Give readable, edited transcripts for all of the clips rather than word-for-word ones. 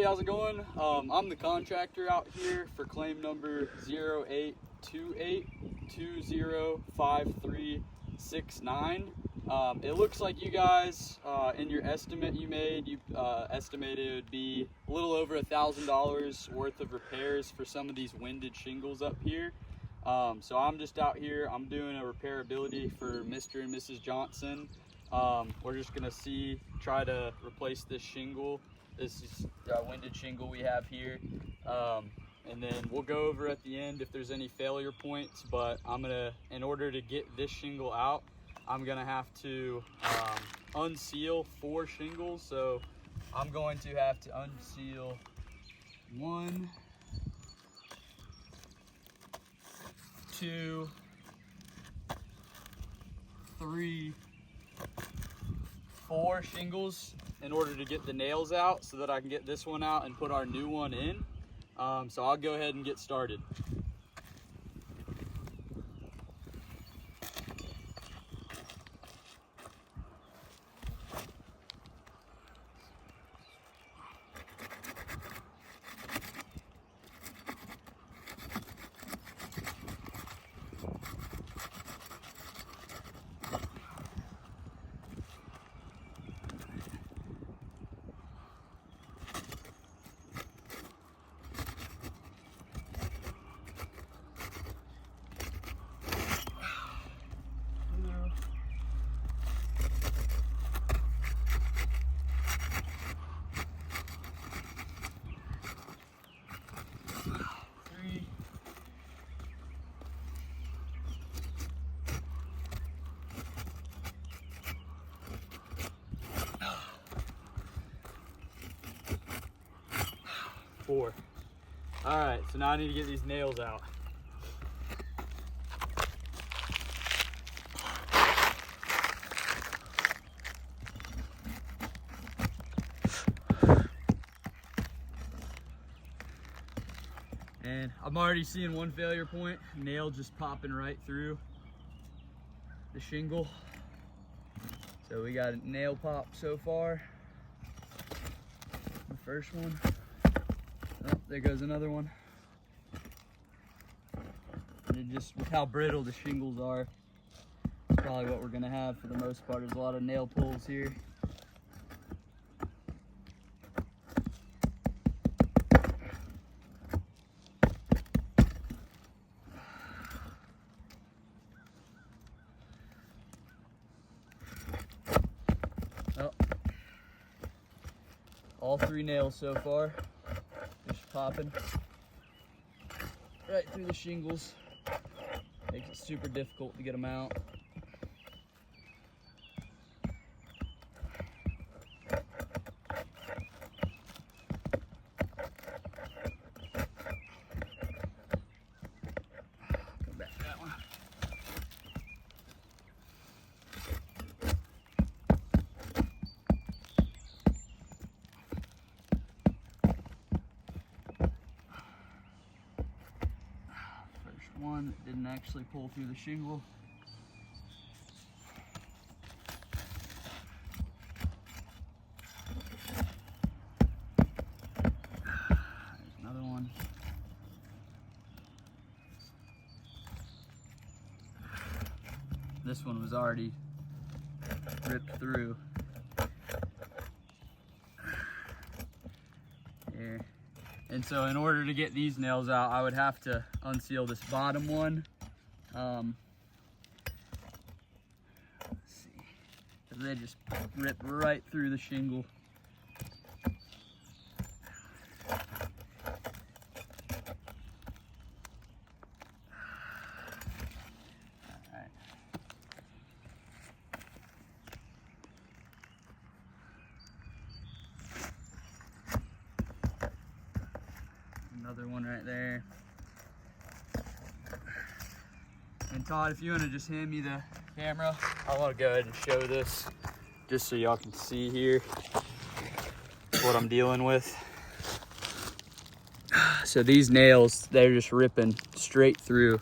Hey, how's it going? I'm the contractor out here for claim number 0828205369. It looks like you guys, in your estimate you made, you estimated it would be a little over $1,000 worth of repairs for some of these winded shingles up here. So I'm just out here, I'm doing a repairability for Mr. and Mrs. Johnson. We're just gonna try to replace this shingle. This is a winded shingle we have here. And then we'll go over at the end if there's any failure points, but in order to get this shingle out, I'm gonna have to unseal 4 shingles. So I'm going to have to unseal 1, 2, 3, 4 shingles in order to get the nails out so that I can get this one out and put our new one in. So I'll go ahead and get started. Four. All right, so now I need to get these nails out. And I'm already seeing one failure point, nail just popping right through the shingle. So we got a nail pop so far. The first one. Oh, there goes another one. And it just, with how brittle the shingles are, it's probably what we're gonna have for the most part. There's a lot of nail pulls here. Oh, all 3 nails so far. Just popping right through the shingles. Makes it super difficult to get them out. Come back to that one. One that didn't actually pull through the shingle. There's another one. This one was already ripped through. Here. And so in order to get these nails out, I would have to unseal this bottom one. Let's see, because they just rip right through the shingle. Another one right there. And Todd, if you want to just hand me the camera, I want to go ahead and show this just so y'all can see here what I'm dealing with. So these nails, they're just ripping straight through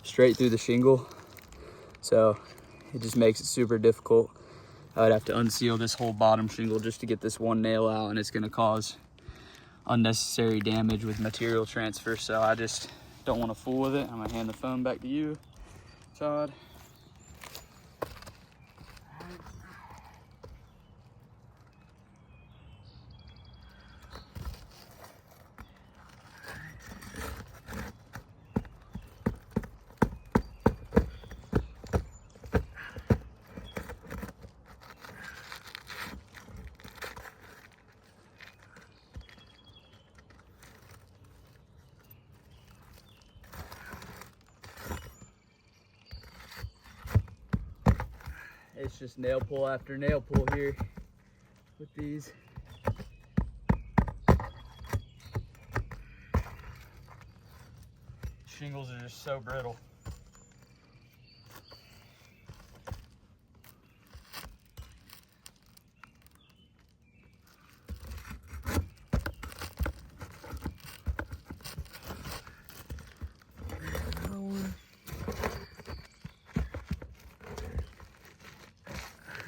the shingle. So it just makes it super difficult. I would have to unseal this whole bottom shingle just to get this one nail out, and it's going to cause unnecessary damage with material transfer, so I just don't want to fool with it. I'm gonna hand the phone back to you, Todd. It's just nail pull after nail pull here with these. Shingles are just so brittle.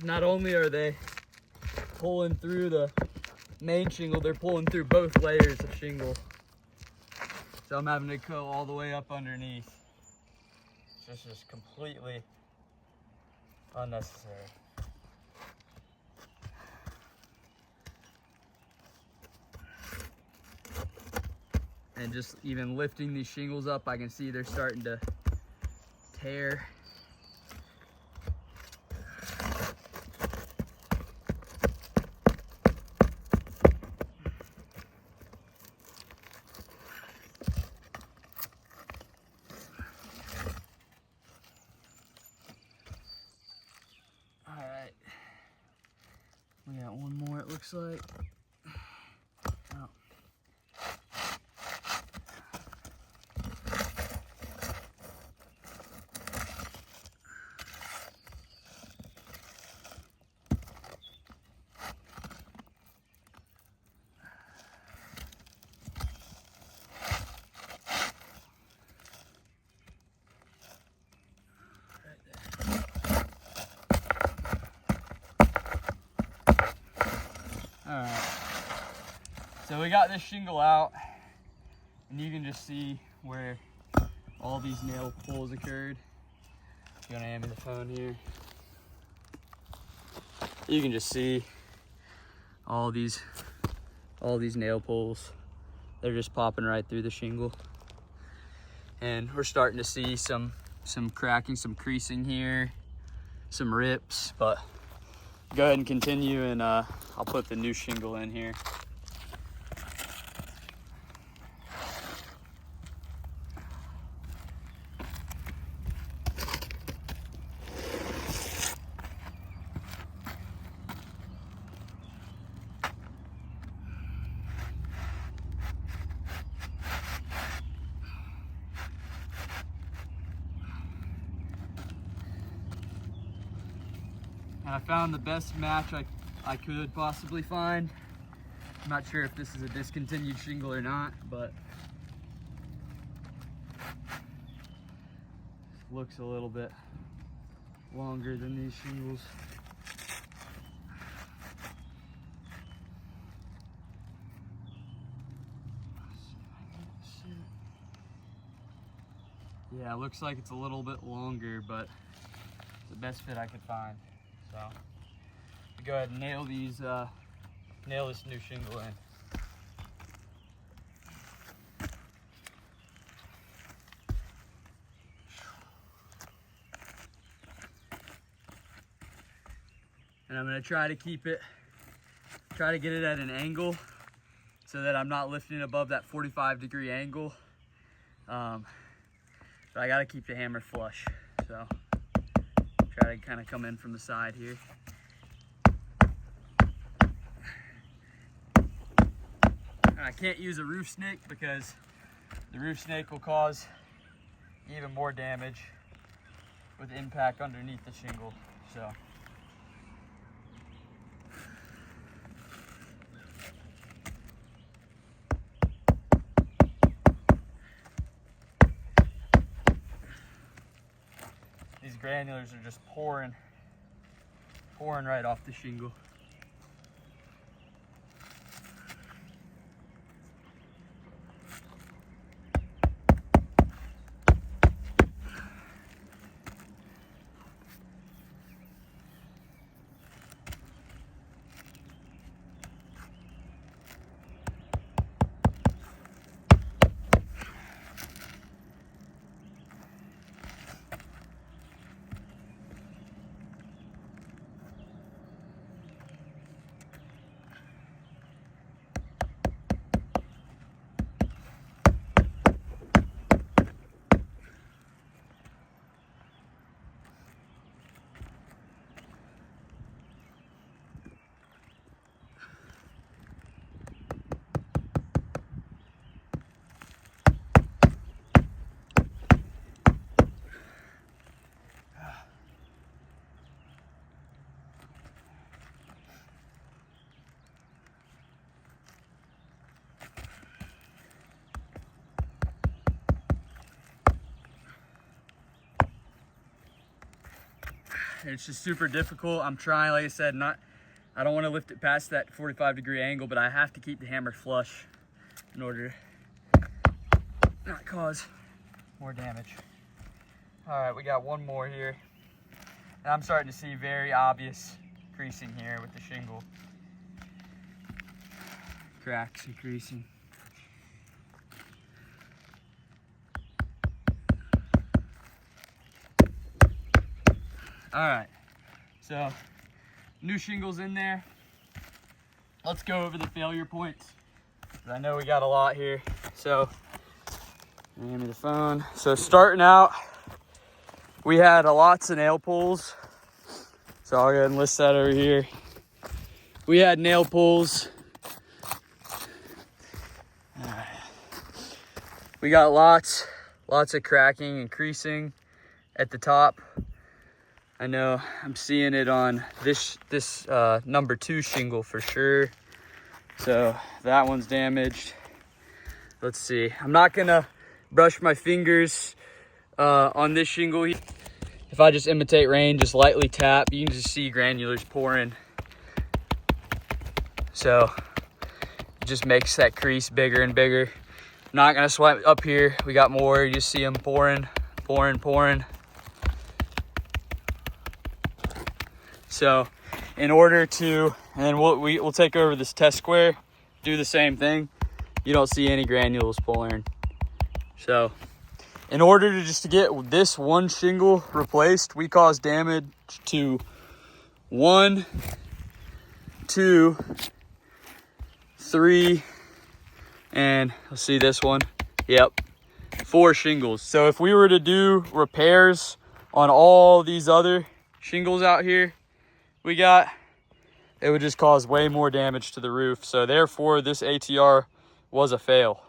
Not only are they pulling through the main shingle, they're pulling through both layers of shingle. So I'm having to go all the way up underneath. It's just completely unnecessary. And just even lifting these shingles up, I can see they're starting to tear. We got one more, it looks like. Oh. All right, so we got this shingle out, and you can just see where all these nail pulls occurred. You wanna hand me the phone here? You can just see all these nail pulls. They're just popping right through the shingle. And we're starting to see some cracking, some creasing here, some rips, but go ahead and continue, and I'll put the new shingle in here. And I found the best match I could possibly find. I'm not sure if this is a discontinued shingle or not, but it looks a little bit longer than these shingles. Yeah, it looks like it's a little bit longer, but it's the best fit I could find. So go ahead and nail this new shingle in. And I'm gonna try to get it at an angle so that I'm not lifting above that 45-degree angle. But I gotta keep the hammer flush. So try to kind of come in from the side here. And I can't use a roof snake because the roof snake will cause even more damage with impact underneath the shingle. So these granulars are just pouring right off the shingle. It's just super difficult. I'm trying, like I said, I don't want to lift it past that 45-degree angle, but I have to keep the hammer flush in order to not cause more damage. All right, we got one more here. And I'm starting to see very obvious creasing here with the shingle. Cracks and creasing. All right, so new shingles in there. Let's go over the failure points. I know we got a lot here. So, hand me the phone. So starting out, we had lots of nail pulls. So I'll go ahead and list that over here. We had nail pulls. We got lots of cracking and creasing at the top. I know I'm seeing it on this number 2 shingle for sure. So that one's damaged. Let's see. I'm not gonna brush my fingers on this shingle. If I just imitate rain, just lightly tap, you can just see granulars pouring. So it just makes that crease bigger and bigger. Not gonna swipe up here. We got more. You just see them pouring. So in order to, and we'll take over this test square, do the same thing. You don't see any granules pouring. So in order to just to get this one shingle replaced, we caused damage to 1, 2, 3, and let's see this one. Yep, 4 shingles. So if we were to do repairs on all these other shingles out here we got, it would just cause way more damage to the roof. So therefore this ATR was a fail.